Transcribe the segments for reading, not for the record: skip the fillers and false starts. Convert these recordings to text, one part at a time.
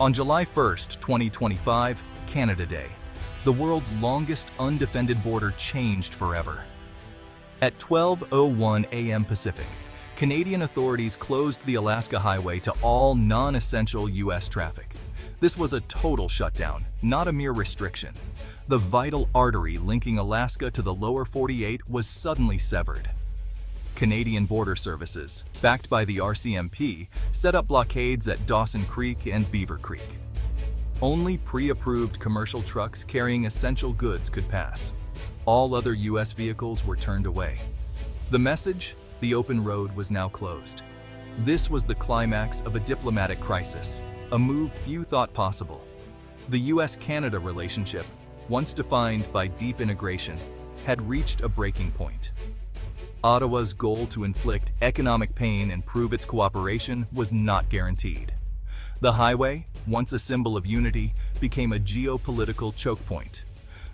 On July 1st, 2025, Canada Day, the world's longest undefended border changed forever. At 12:01 a.m. Pacific, Canadian authorities closed the Alaska Highway to all non-essential U.S. traffic. This was a total shutdown, not a mere restriction. The vital artery linking Alaska to the lower 48 was suddenly severed. Canadian Border Services, backed by the RCMP, set up blockades at Dawson Creek and Beaver Creek. Only pre-approved commercial trucks carrying essential goods could pass. All other U.S. vehicles were turned away. The message? The open road was now closed. This was the climax of a diplomatic crisis, a move few thought possible. The U.S.-Canada relationship, once defined by deep integration, had reached a breaking point. Ottawa's goal to inflict economic pain and prove its cooperation was not guaranteed. The highway, once a symbol of unity, became a geopolitical choke point.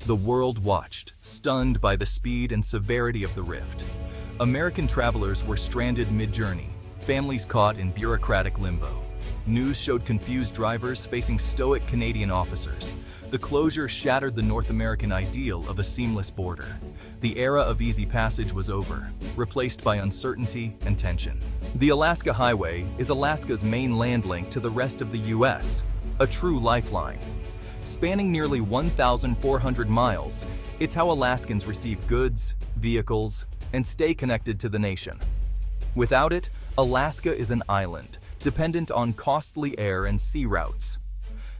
The world watched, stunned by the speed and severity of the rift. American travelers were stranded mid-journey, families caught in bureaucratic limbo. News showed confused drivers facing stoic Canadian officers. The closure shattered the North American ideal of a seamless border. The era of easy passage was over, replaced by uncertainty and tension. The Alaska Highway is Alaska's main land link to the rest of the U.S., a true lifeline. Spanning nearly 1,400 miles, it's how Alaskans receive goods, vehicles, and stay connected to the nation. Without it, Alaska is an island, dependent on costly air and sea routes.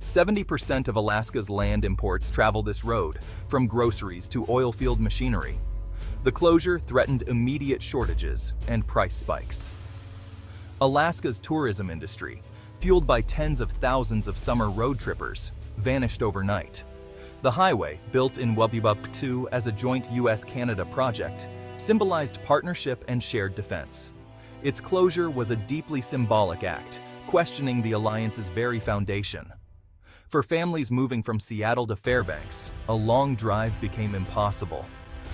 70% of Alaska's land imports travel this road, from groceries to oilfield machinery. The closure threatened immediate shortages and price spikes. Alaska's tourism industry, fueled by tens of thousands of summer road trippers, vanished overnight. The highway, built in Wubibuk II as a joint U.S.-Canada project, symbolized partnership and shared defense. Its closure was a deeply symbolic act, questioning the alliance's very foundation. For families moving from Seattle to Fairbanks, a long drive became impossible.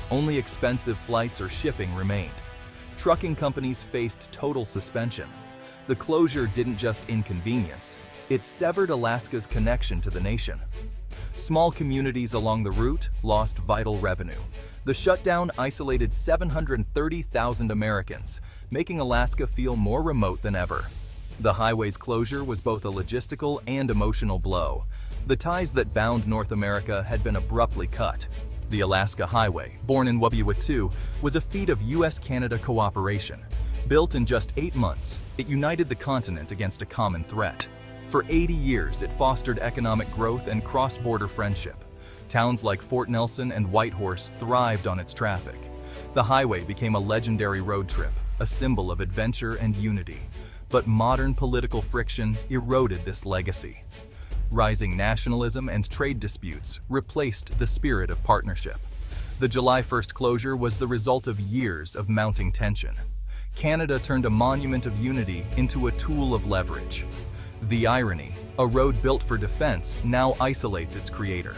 Only expensive flights or shipping remained. Trucking companies faced total suspension. The closure didn't just inconvenience, it severed Alaska's connection to the nation. Small communities along the route lost vital revenue. The shutdown isolated 730,000 Americans, making Alaska feel more remote than ever. The highway's closure was both a logistical and emotional blow. The ties that bound North America had been abruptly cut. The Alaska Highway, born in Wubibuk II, was a feat of U.S.-Canada cooperation. Built in just 8 months, it united the continent against a common threat. For 80 years, it fostered economic growth and cross-border friendship. Towns like Fort Nelson and Whitehorse thrived on its traffic. The highway became a legendary road trip, a symbol of adventure and unity. But modern political friction eroded this legacy. Rising nationalism and trade disputes replaced the spirit of partnership. The July 1st closure was the result of years of mounting tension. Canada turned a monument of unity into a tool of leverage. The irony, a road built for defense now isolates its creator.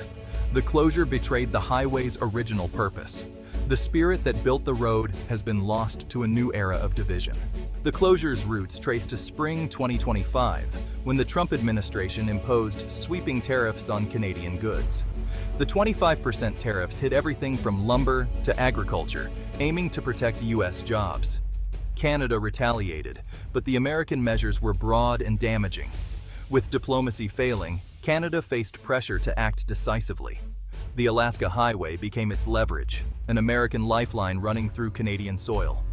The closure betrayed the highway's original purpose. The spirit that built the road has been lost to a new era of division. The closure's roots trace to spring 2025, when the Trump administration imposed sweeping tariffs on Canadian goods. The 25% tariffs hit everything from lumber to agriculture, aiming to protect U.S. jobs. Canada retaliated, but the American measures were broad and damaging. With diplomacy failing, Canada faced pressure to act decisively. The Alaska Highway became its leverage, an American lifeline running through Canadian soil.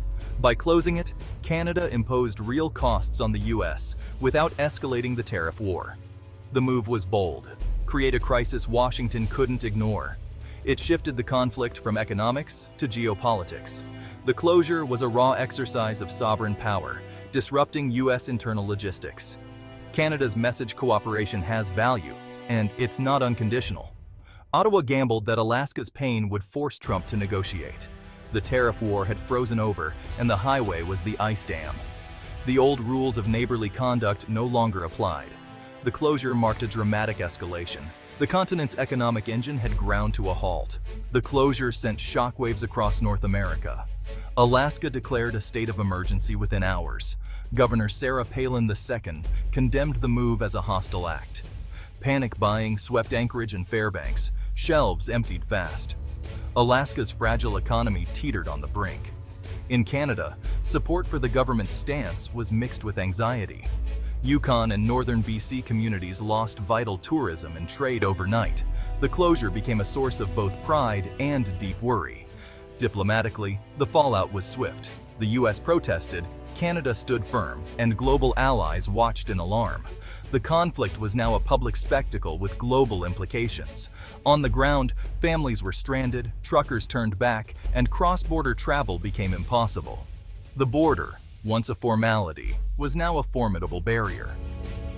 By closing it, Canada imposed real costs on the U.S. without escalating the tariff war. The move was bold, create a crisis Washington couldn't ignore. It shifted the conflict from economics to geopolitics. The closure was a raw exercise of sovereign power, disrupting U.S. internal logistics. Canada's message cooperation has value, and it's not unconditional. Ottawa gambled that Alaska's pain would force Trump to negotiate. The tariff war had frozen over, and the highway was the ice dam. The old rules of neighborly conduct no longer applied. The closure marked a dramatic escalation. The continent's economic engine had ground to a halt. The closure sent shockwaves across North America. Alaska declared a state of emergency within hours. Governor Sarah Palin II condemned the move as a hostile act. Panic buying swept Anchorage and Fairbanks. Shelves emptied fast. Alaska's fragile economy teetered on the brink. In Canada, support for the government's stance was mixed with anxiety. Yukon and northern BC communities lost vital tourism and trade overnight. The closure became a source of both pride and deep worry. Diplomatically, the fallout was swift. The US protested, Canada stood firm, and global allies watched in alarm. The conflict was now a public spectacle with global implications. On the ground, families were stranded, truckers turned back, and cross-border travel became impossible. The border, once a formality, was now a formidable barrier.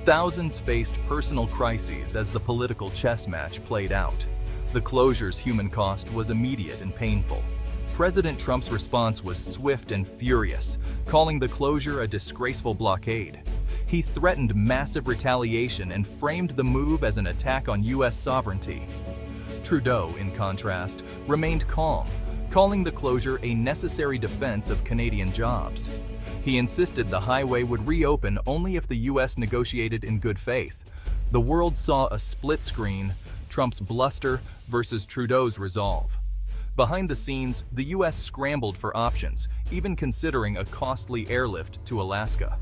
Thousands faced personal crises as the political chess match played out. The closure's human cost was immediate and painful. President Trump's response was swift and furious, calling the closure a disgraceful blockade. He threatened massive retaliation and framed the move as an attack on US sovereignty. Trudeau, in contrast, remained calm, calling the closure a necessary defense of Canadian jobs. He insisted the highway would reopen only if the US negotiated in good faith. The world saw a split screen, Trump's bluster versus Trudeau's resolve. Behind the scenes, the US scrambled for options, even considering a costly airlift to Alaska.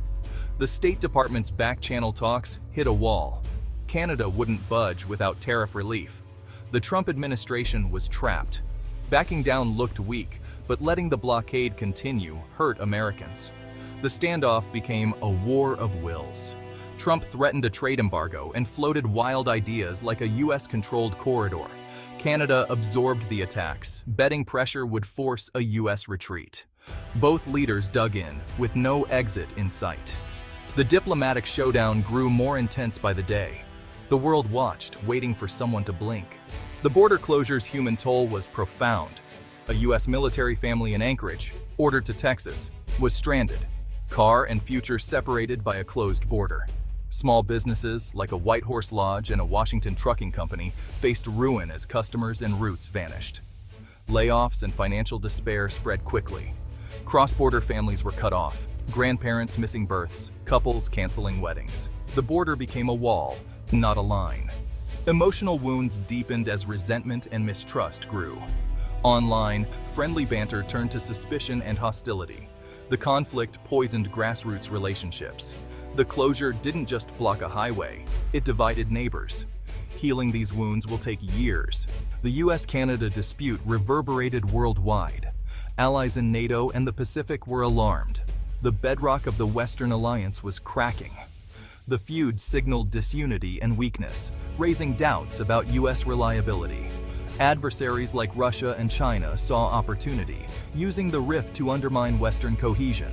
The State Department's back-channel talks hit a wall. Canada wouldn't budge without tariff relief. The Trump administration was trapped. Backing down looked weak, but letting the blockade continue hurt Americans. The standoff became a war of wills. Trump threatened a trade embargo and floated wild ideas like a US-controlled corridor. Canada absorbed the attacks, betting pressure would force a US retreat. Both leaders dug in, with no exit in sight. The diplomatic showdown grew more intense by the day. The world watched, waiting for someone to blink. The border closure's human toll was profound. A US military family in Anchorage, ordered to Texas, was stranded. Car and future separated by a closed border. Small businesses, like a Whitehorse Lodge and a Washington trucking company, faced ruin as customers and routes vanished. Layoffs and financial despair spread quickly. Cross-border families were cut off, grandparents missing births, couples canceling weddings. The border became a wall, not a line. Emotional wounds deepened as resentment and mistrust grew. Online, friendly banter turned to suspicion and hostility. The conflict poisoned grassroots relationships. The closure didn't just block a highway, it divided neighbors. Healing these wounds will take years. The US-Canada dispute reverberated worldwide. Allies in NATO and the Pacific were alarmed. The bedrock of the Western alliance was cracking. The feud signaled disunity and weakness, raising doubts about US reliability. Adversaries like Russia and China saw opportunity, using the rift to undermine Western cohesion.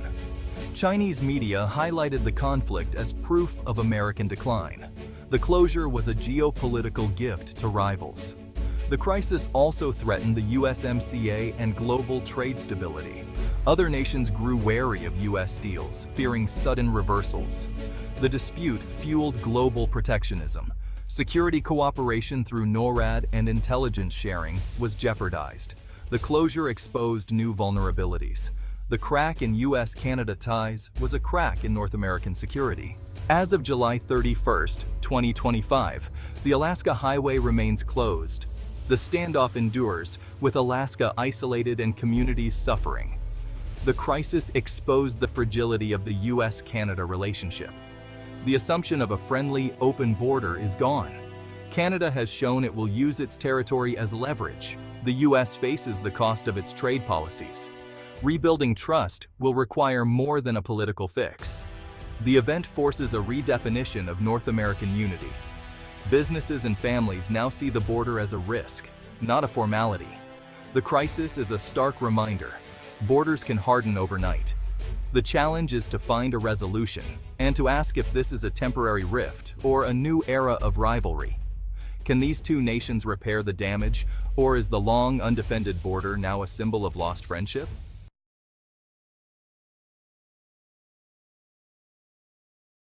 Chinese media highlighted the conflict as proof of American decline. The closure was a geopolitical gift to rivals. The crisis also threatened the USMCA and global trade stability. Other nations grew wary of US deals, fearing sudden reversals. The dispute fueled global protectionism. Security cooperation through NORAD and intelligence sharing was jeopardized. The closure exposed new vulnerabilities. The crack in US-Canada ties was a crack in North American security. As of July 31, 2025, the Alaska Highway remains closed. The standoff endures, with Alaska isolated and communities suffering. The crisis exposed the fragility of the US-Canada relationship. The assumption of a friendly, open border is gone. Canada has shown it will use its territory as leverage. The US faces the cost of its trade policies. Rebuilding trust will require more than a political fix. The event forces a redefinition of North American unity. Businesses and families now see the border as a risk, not a formality. The crisis is a stark reminder. Borders can harden overnight. The challenge is to find a resolution and to ask if this is a temporary rift or a new era of rivalry. Can these two nations repair the damage, or is the long undefended border now a symbol of lost friendship?